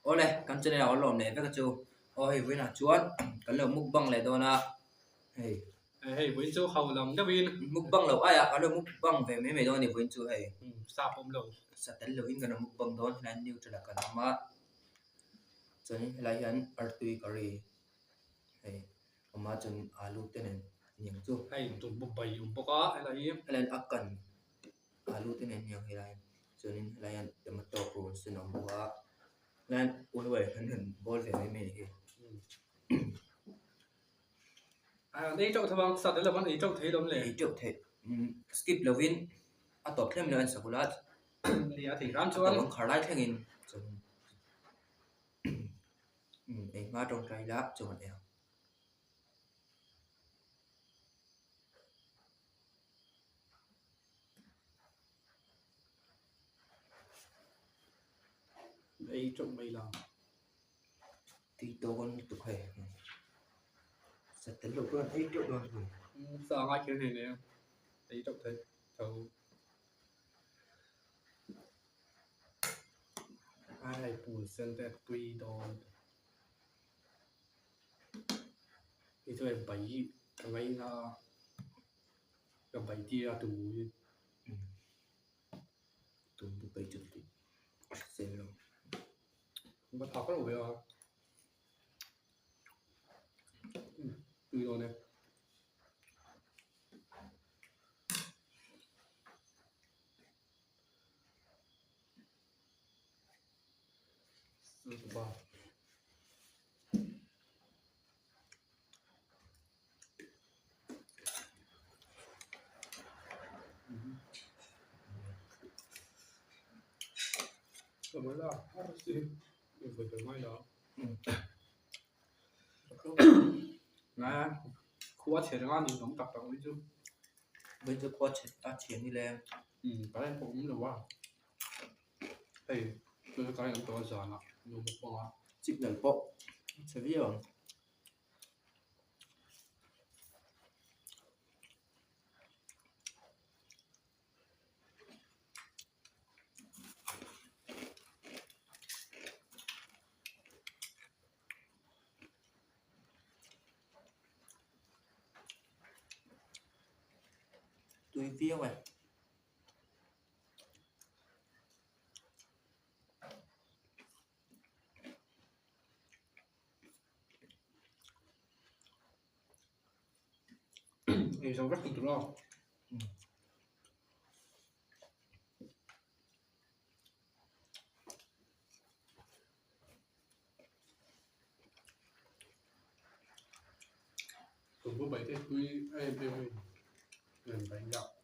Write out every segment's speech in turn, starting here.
Ole kan chene la lom ne ka chu oi wina chuan kan lo mukbang le dona hey hey với chỗ hậu lòng cái pin mukbang lo aya kan lo mukbang ve me don ni win chu hey sa hôm đầu sa tel lo in kan mukbang don nan new tala kan ma chani lai han artui curry hey ama chun alu tenen nyang chu hay tụm bụng bầy bụng có hay là gì alen akan alu tenen nyang helai chunin lai tomato prawns sinom buwa nan ulwe han bol ve me hi đây chỗ thằng băng sạt đấy là vẫn ấy chỗ thấy đom lệ chỗ thế skip lovin à tập thêm nữa anh sakulat thì thì ram cho tập khởi lại thêm in em mà trong trái lá cho mình em đây chỗ mày làm thì tôi còn tục hè sẽ tính lúc đó thấy chỗ đó rồi sao ngay kiểu này nè đấy chỗ thấy thầu ai bùn sen tẹt tuy đòn thì thôi bảy cái mấy là cái bảy tia đủ tụi bụi bầy chụp thì xem luôn bắt học cái rồi à tuy đòn này ba mới là gì mình phải mai đó nè khóa chế ra thì cũng tập tập với chứ bây giờ qua chết ta chiến đi lên cái này cũng được quá thì tôi cái này tôi giờ là dùng một con chip lần bộ sẽ biết rồi tôi viết rồi thì sao rất được lo cũng có bảy cái tuy em gần bảy gạo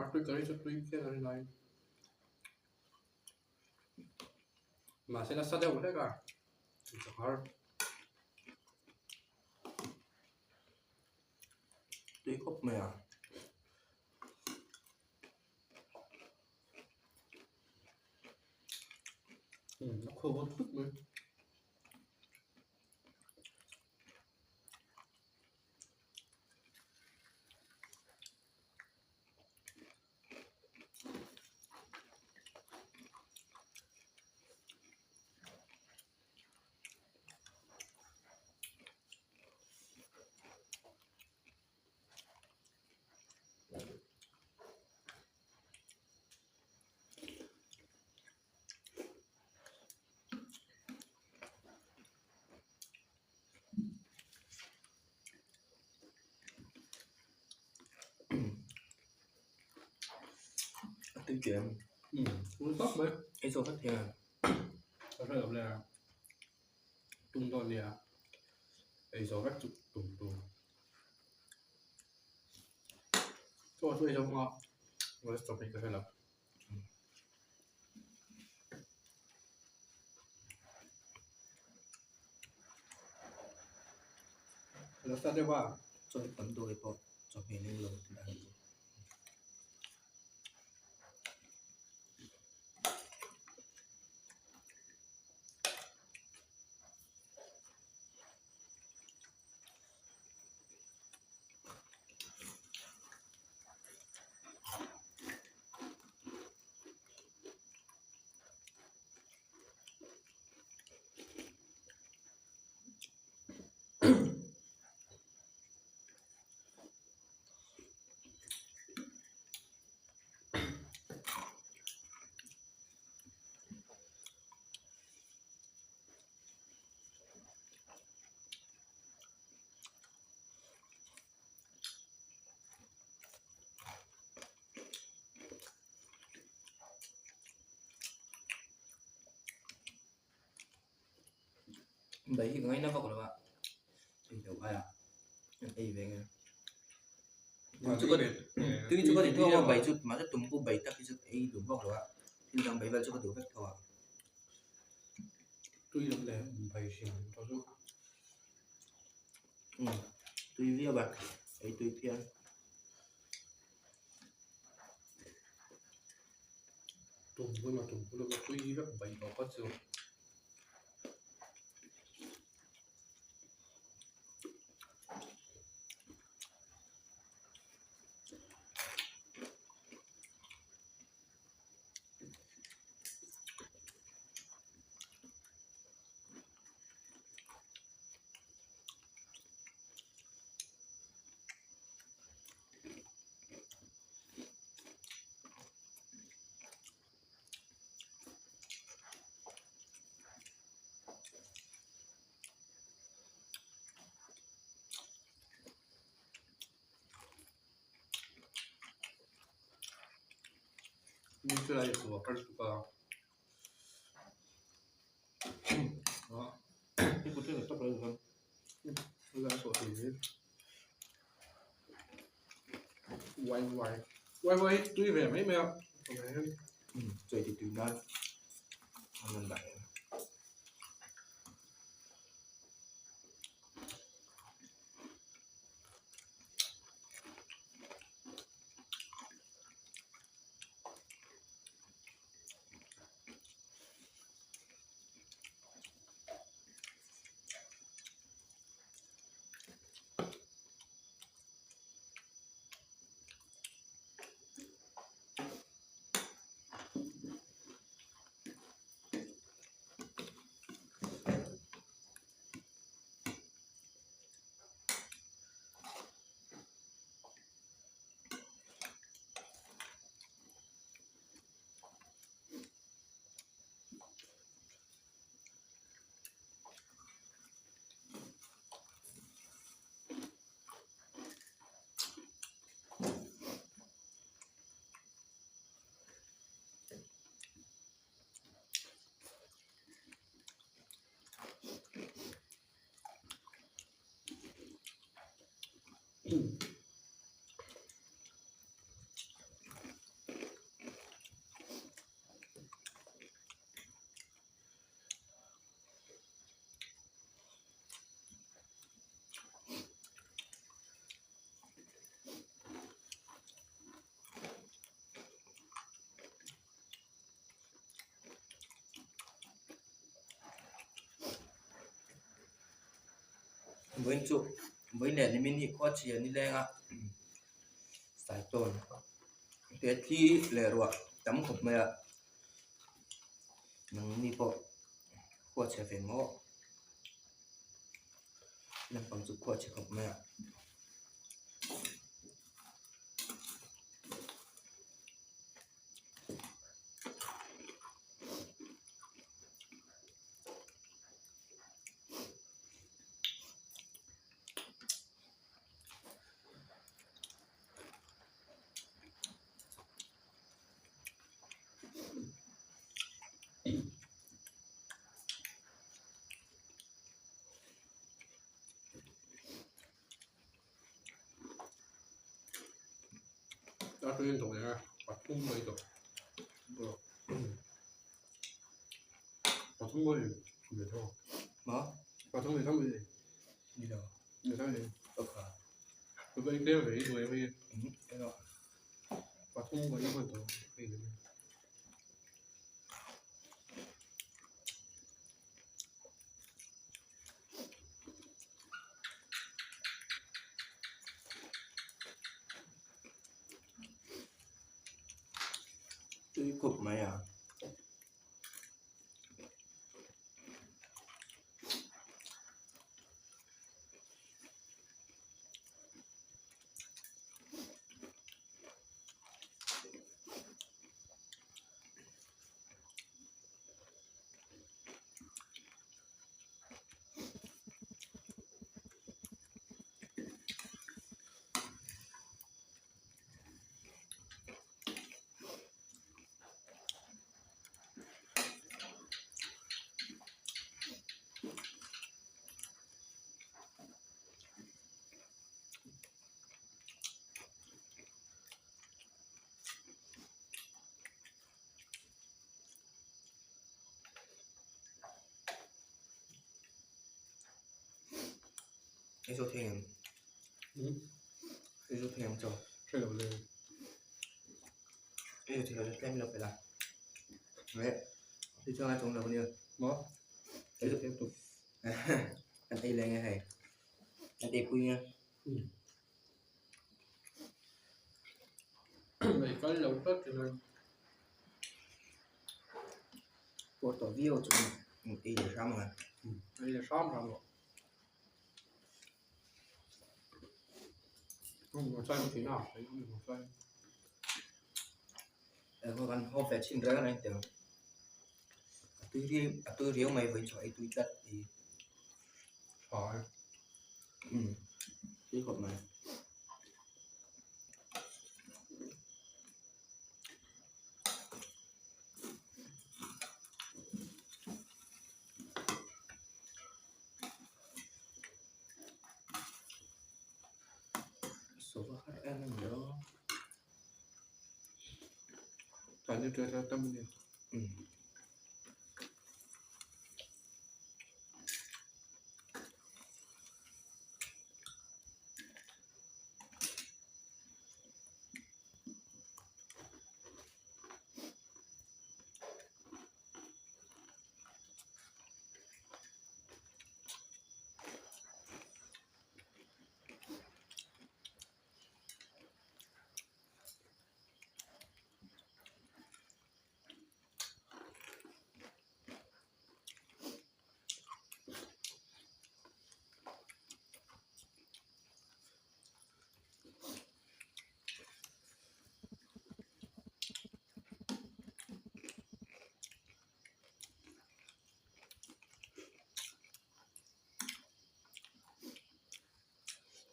makkelijk er is het weekend này mà sẽ là sao đâu đấy cả chẳng hạn tôi cốc mè nó khô hơn chút nữa tiêu chuyện uống tóc đấy ấy rồi phát hiện có thể là tung toàn đi à ấy gió các tùng tùng cho tôi trong ngọt 我准备个了。แล้วทราบได้ว่า cho bấm đôi bộ cho về lên lầu từ đây đấy ngay nó vào rồi bạn thì kiểu ai à ấy về nghe chứ có thể tuy chứ có thể thua mà 7 จุดmà rất tùm bu 7 tập thì sự ấy đúng vào rồi bạn thì rằng 7 vào chứ có đủ vết thôi à 对人来唔係先，到時 tuy viết bạn ấy tuy thiên ตุ่มขึ้นมา對依個唔係我不少。你出來也是我2個。啊，cái cuộc chơi này tốt rồi không 我來做啲歪對về mấy mèo. chơi thì tùy nơi mình vậy với trụ với nền mini có chia như đây ạ sải tồn thế thì lẻ rồi tấm cục mẹ nắng mi bộ qua chia về ngõ làm bằng chụp qua chia cục mẹ Đã tôi liên tục nha. 밭통거리도 뭐 밭통거리 그래서 Mở. 밭통거리 선물이 Đi đâu? người ta thì Ở khả. tôi bên kia về rồi em đi Cái đó. 밭통거리 이것도 thì Cái cục mày à? Cái số thèm. Cái số thèm cho. cái đầu lên Cái thì là tem lập phải làm. Đấy. Thì cho ai trong là bao nhiêu? đó Cái tiếp tục anh tay lên nghe thầy. Anh tay quy nha. vậy có lâu tất thì là Của tổ view chụp một tí để sao mà. đây là xóm rồi không có xoay một tí nào thấy không có xoay Mà còn hôm phải xin ra này tưởng. Tôi riêng mày với chọi tôi chất thì. phải Chứ còn mày. Số phát em là nhớ. tại như chơi theo tâm đi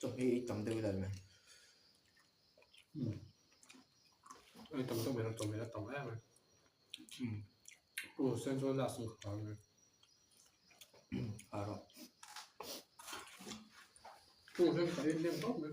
Chuẩn bị tầm 4 lần này. ai tầm tầm là tầm em này ồ sen cho là sung khó này Rồi. ồ sen phải liên tốt này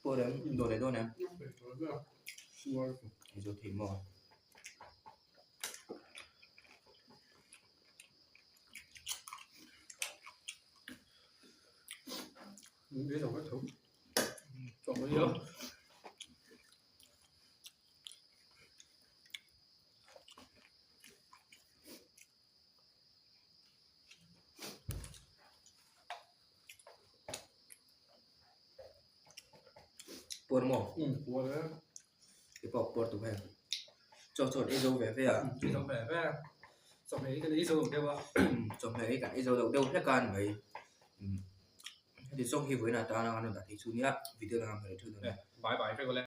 Cô đến đồ này luôn nè. rồi Rồi thì mò. biết rồi cái thứ còn bao nhiêu Por mo. Của đấy. Cái bọc por tụ phải. Cho ấy dâu về phải à. Xong về về. Xong ấy cái đấy rồi đâu ạ. Cho mấy cái ấy dâu đâu hết can vậy. Thì xong khi với là ta đang ăn được thì chú nhá. Video là làm phải thứ này. Bye bye,